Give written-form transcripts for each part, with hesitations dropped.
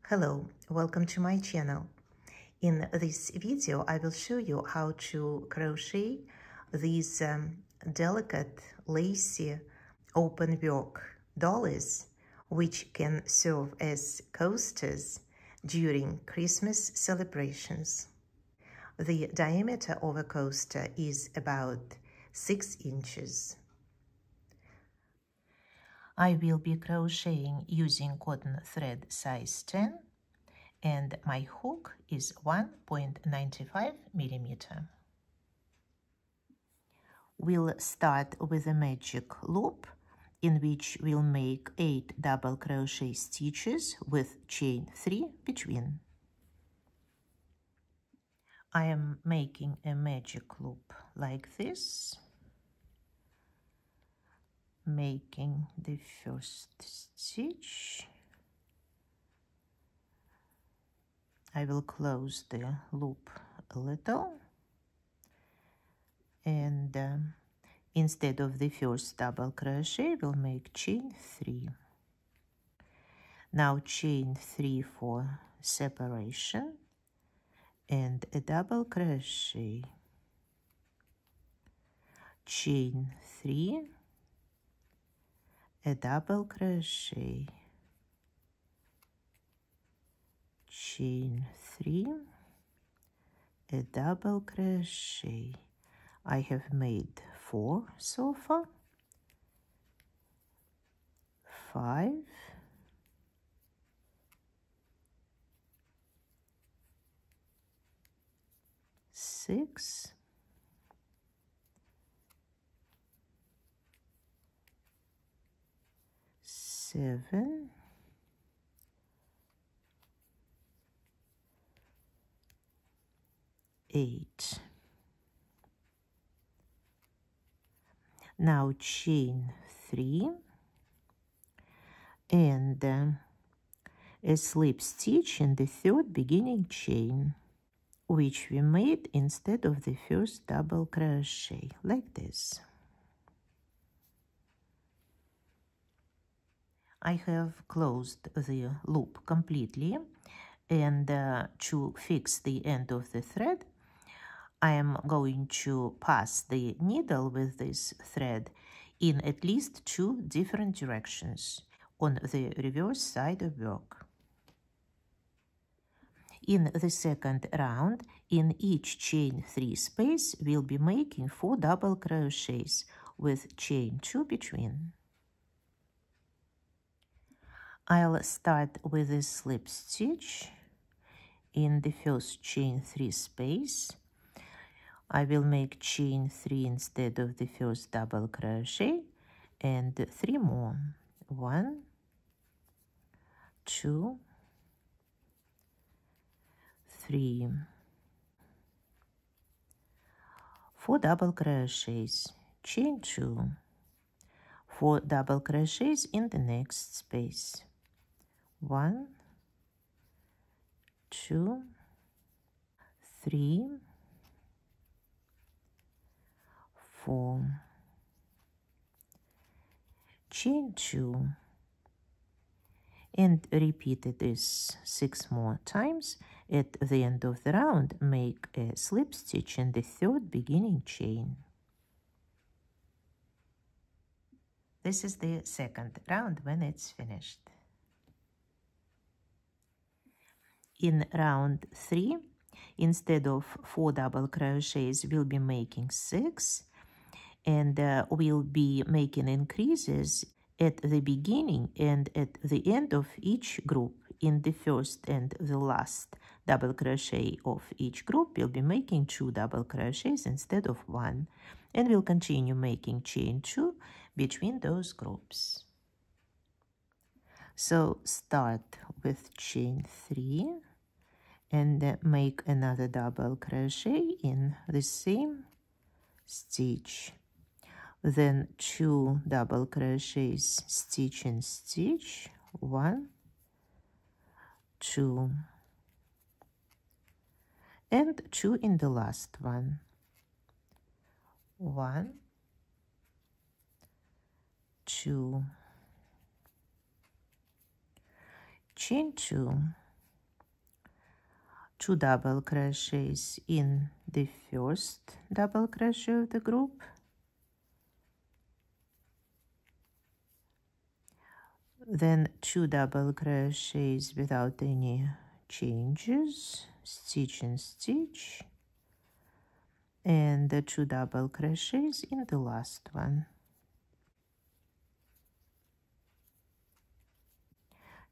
Hello, welcome to my channel. In this video, I will show you how to crochet these delicate lacy open work dollies, which can serve as coasters during Christmas celebrations. The diameter of a coaster is about 6 inches. I will be crocheting using cotton thread size 10, and my hook is 1.95 millimeter. We'll start with a magic loop in which we'll make 8 double crochet stitches with chain 3 between. I am making a magic loop like this, making the first stitch. I will close the loop a little, and instead of the first double crochet, we'll make chain 3. Now chain 3 for separation and a double crochet, chain 3, a double crochet, chain 3, a double crochet. I have made 4 so far, 5, 6, 7, 8. Now chain 3 and a slip stitch in the third beginning chain, which we made instead of the first double crochet, like this. I have closed the loop completely, and to fix the end of the thread, I am going to pass the needle with this thread in at least 2 different directions on the reverse side of work. In the second round, in each chain 3 space, we'll be making 4 double crochets with chain 2 between. I'll start with a slip stitch in the first chain 3 space. I will make chain 3 instead of the first double crochet and 3 more. 1, 2, 3, 4 double crochets, chain 2, 4 double crochets in the next space. 1, 2, 3, 4, chain 2, and repeat this 6 more times. At the end of the round, make a slip stitch in the third beginning chain. This is the second round when it's finished. In round 3, instead of 4 double crochets, we'll be making 6, and we'll be making increases at the beginning and at the end of each group. In the first and the last double crochet of each group, we'll be making 2 double crochets instead of 1, and we'll continue making chain 2 between those groups. So start with chain 3 and make another double crochet in the same stitch. Then 2 double crochets, stitch in stitch, 1, 2, and 2 in the last one. 1, 2, chain 2, 2 double crochets in the first double crochet of the group, then 2 double crochets without any changes, stitch in stitch, and the 2 double crochets in the last one.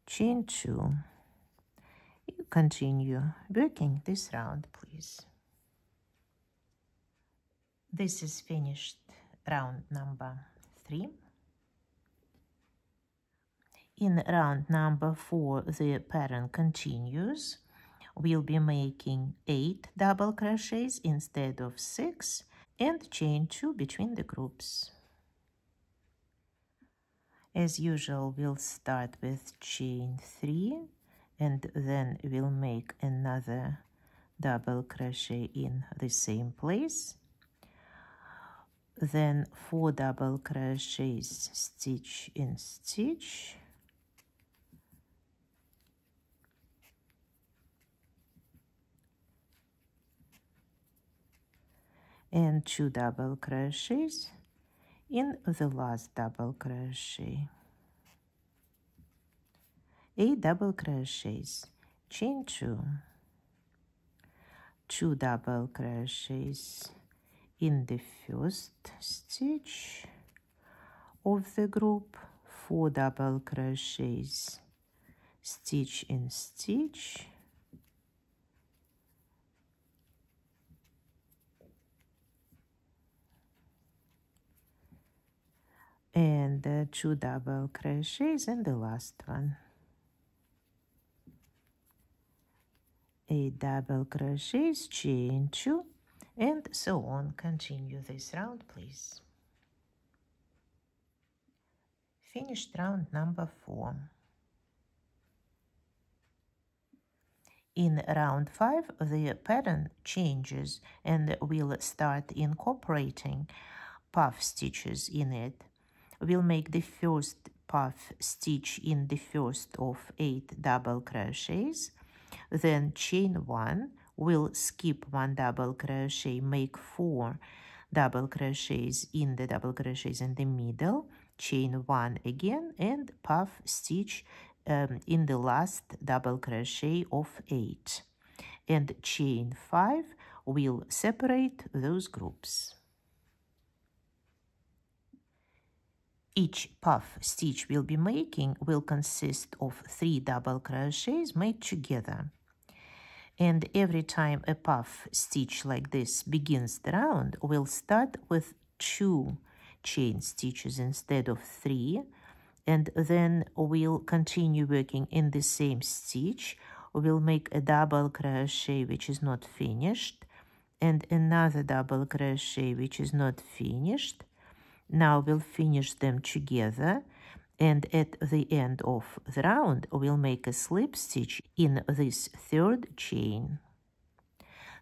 Chain 2. Continue working this round, please. This is finished round number 3. In round number 4, the pattern continues. We'll be making 8 double crochets instead of 6 and chain 2 between the groups. As usual, we'll start with chain 3 and then we'll make another double crochet in the same place. Then 4 double crochets, stitch in stitch. And 2 double crochets in the last double crochet. 8 double crochets, chain 2, 2 double crochets in the first stitch of the group, 4 double crochets, stitch in stitch, and 2 double crochets in the last one. 8 double crochets, chain 2, and so on. Continue this round, please. Finished round number 4. In round 5, the pattern changes and we'll start incorporating puff stitches in it. We'll make the first puff stitch in the first of 8 double crochets, then chain 1, we'll skip 1 double crochet, make 4 double crochets in the double crochets in the middle, chain 1 again, and puff stitch in the last double crochet of 8. And chain 5 will separate those groups. Each puff stitch we'll be making will consist of 3 double crochets made together. And every time a puff stitch like this begins the round, we'll start with 2 chain stitches instead of 3, and then we'll continue working in the same stitch. We'll make a double crochet which is not finished, and another double crochet which is not finished. Now we'll finish them together, and at the end of the round we'll make a slip stitch in this third chain.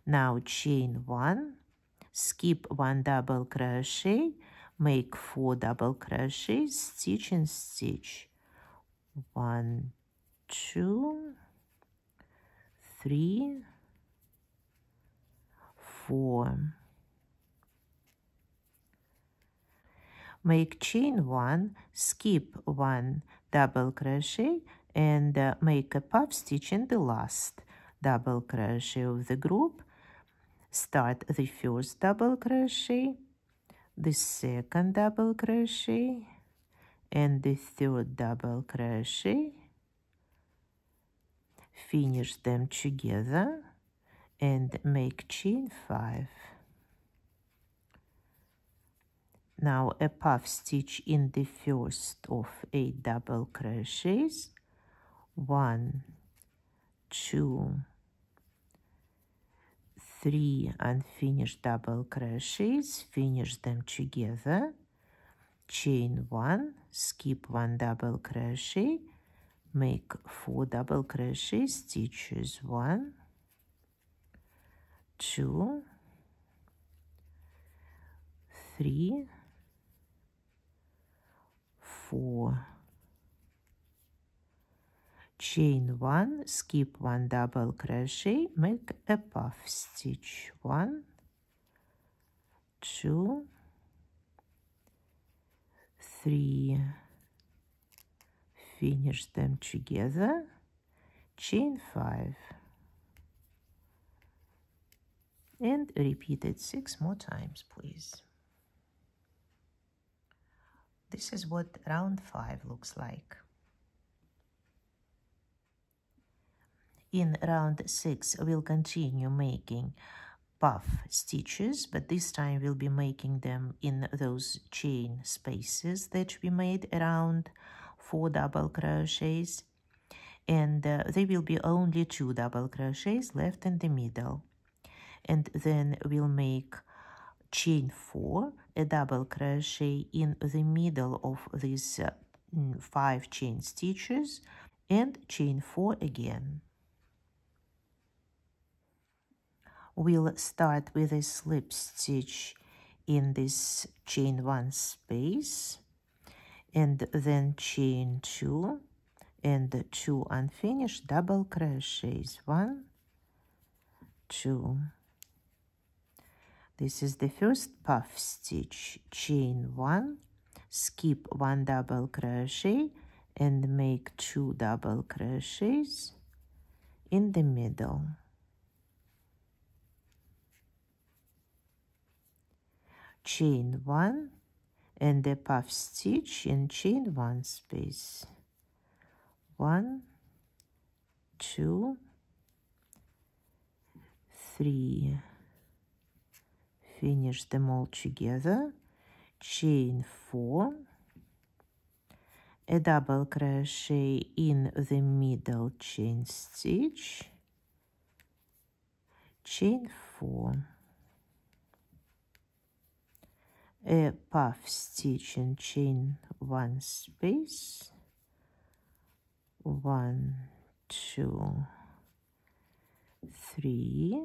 Now chain 1, skip 1 double crochet, make 4 double crochets, stitch in stitch. 1, 2, 3, 4. Make chain 1, skip 1 double crochet, and make a puff stitch in the last double crochet of the group. Start the first double crochet, the second double crochet, and the third double crochet. Finish them together and make chain 5. Now a puff stitch in the first of 8 double crochets. 1, 2, 3 unfinished double crochets. Finish them together. Chain 1, skip 1 double crochet, make 4 double crochet stitches. 1, 2, 3, 4. chain 1, skip 1 double crochet, make a puff stitch. 1, 2, 3, finish them together, chain 5, and repeat it 6 more times, please. This is what round 5 looks like. In round 6, we'll continue making puff stitches, but this time we'll be making them in those chain spaces that we made around 4 double crochets, and there will be only 2 double crochets left in the middle. And then we'll make chain 4, a double crochet in the middle of these 5 chain stitches, and chain 4 again. We'll start with a slip stitch in this chain 1 space, and then chain 2 and 2 unfinished double crochets. 1, 2. This is the first puff stitch. Chain 1, skip 1 double crochet and make 2 double crochets in the middle. Chain 1 and a puff stitch in chain 1 space. 1, 2, 3. Finish them all together. Chain 4, a double crochet in the middle chain stitch, chain 4, a puff stitch in chain 1 space. 1, 2, 3.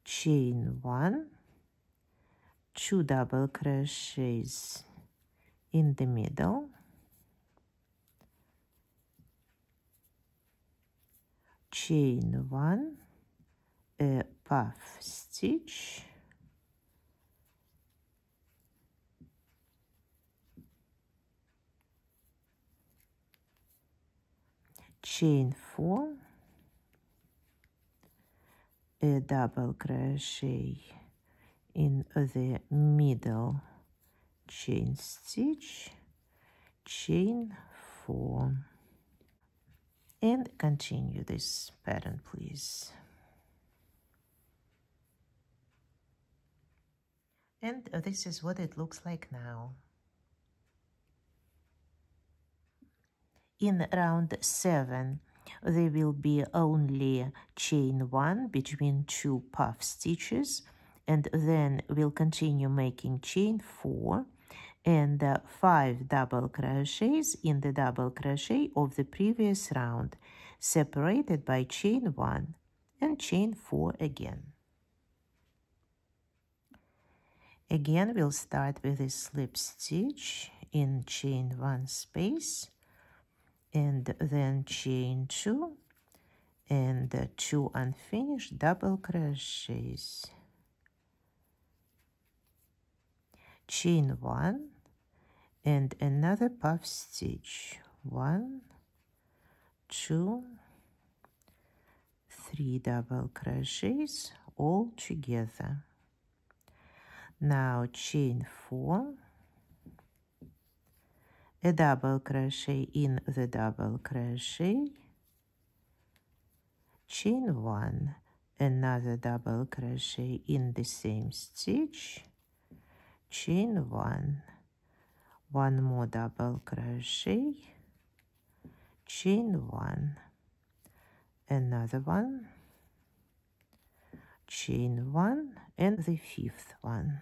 Chain 1, 2 double crochets in the middle, chain 1, a puff stitch, chain 4, a double crochet in the middle chain stitch, chain 4, and continue this pattern, please. And this is what it looks like now. In round 7, there will be only chain 1 between 2 puff stitches, and then we'll continue making chain 4 and 5 double crochets in the double crochet of the previous round, separated by chain 1 and chain 4 again. Again, we'll start with a slip stitch in chain 1 space, and then chain 2 and 2 unfinished double crochets, chain 1 and another puff stitch. 1, 2, 3 double crochets all together. Now chain 4, a double crochet in the double crochet, chain 1, another double crochet in the same stitch, chain 1, one more double crochet, chain 1, another one, chain 1, and the 5th one.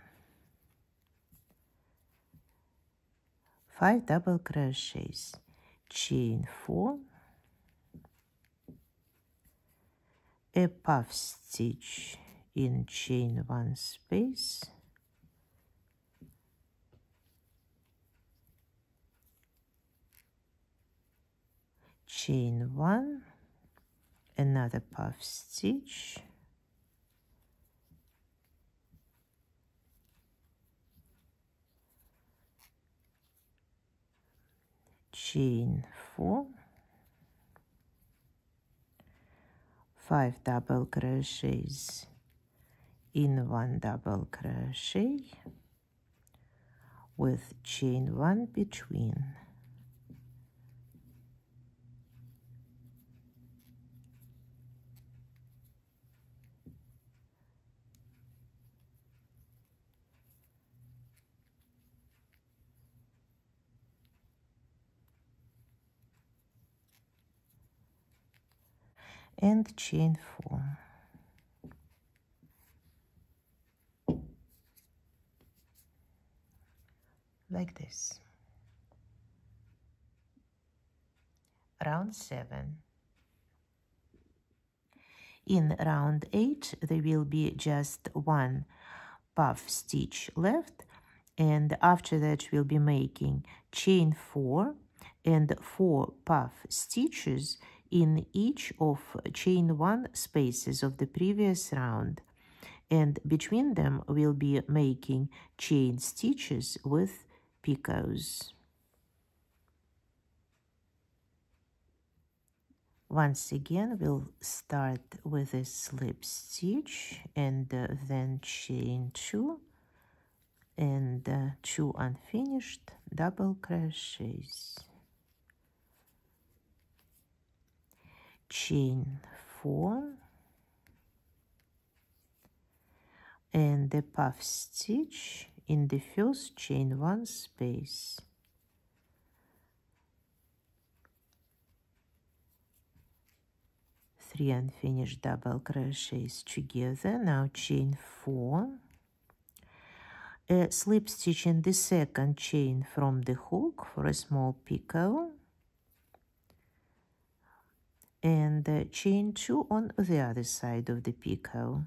5 double crochets, chain 4, a puff stitch in chain 1 space, chain 1, another puff stitch, chain 4, 5 double crochets in 1 double crochet with chain 1 between. And chain 4. Like this. Round 7. In round 8 there will be just 1 puff stitch left, and after that we'll be making chain 4 and 4 puff stitches in each of chain 1 spaces of the previous round, and between them we'll be making chain stitches with picots. Once again, we'll start with a slip stitch and then chain 2 and 2 unfinished double crochets. Chain 4 and a puff stitch in the first chain 1 space. Three unfinished double crochets together. Now chain 4, a slip stitch in the second chain from the hook for a small picot, and chain 2 on the other side of the picot.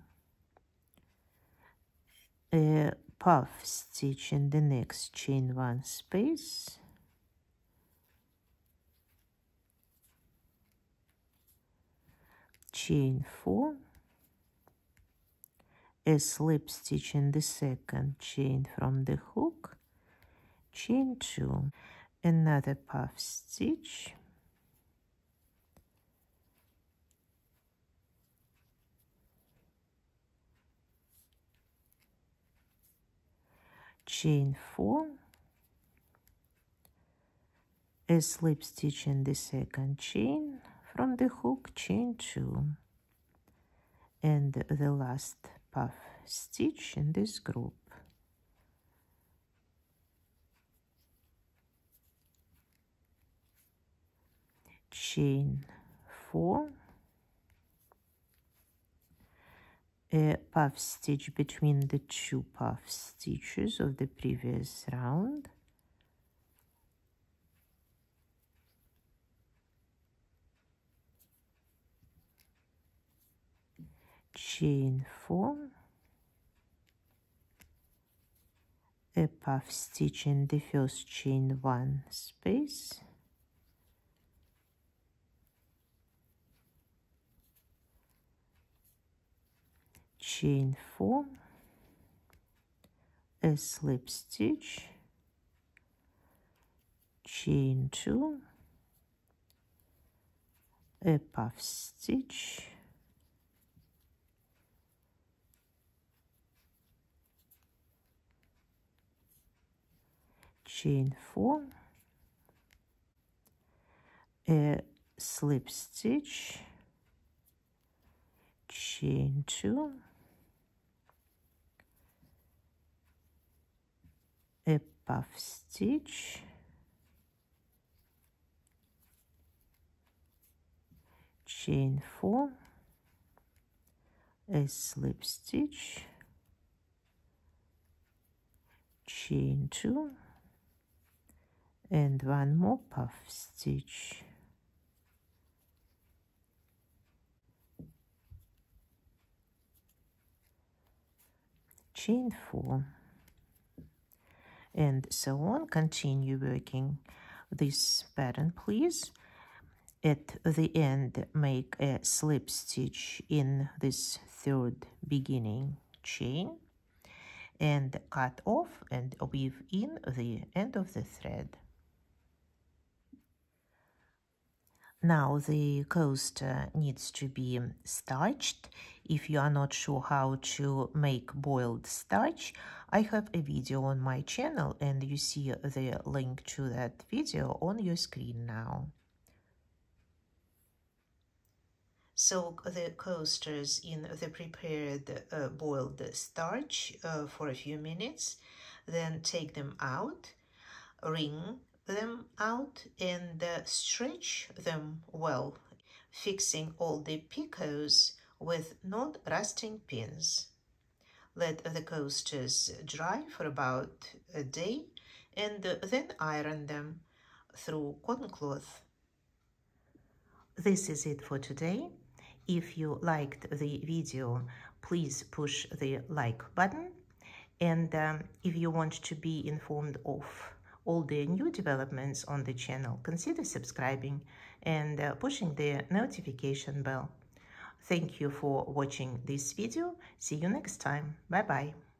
A puff stitch in the next chain 1 space, chain 4, a slip stitch in the second chain from the hook, chain 2, another puff stitch, chain 4, a slip stitch in the second chain from the hook, chain 2, and the last puff stitch in this group. Chain 4, a puff stitch between the 2 puff stitches of the previous round, chain 4, a puff stitch in the first chain 1 space, chain 4, a slip stitch, chain 2, a puff stitch, chain 4, a slip stitch, chain 2, a puff stitch, chain 4, a slip stitch, chain 2, and 1 more puff stitch. Chain 4, and so on. Continue working this pattern, please. At the end, make a slip stitch in this third beginning chain and cut off and weave in the end of the thread. Now the coaster needs to be starched. If you are not sure how to make boiled starch, I have a video on my channel and you see the link to that video on your screen now. Soak the coasters in the prepared boiled starch for a few minutes, then take them out, wring them out and stretch them well, fixing all the picots with non-rusting pins. Let the coasters dry for about a day and then iron them through cotton cloth. This is it for today. If you liked the video, please push the like button. And if you want to be informed of all the new developments on the channel, consider subscribing and pushing the notification bell. Thank you for watching this video. See you next time. Bye-bye.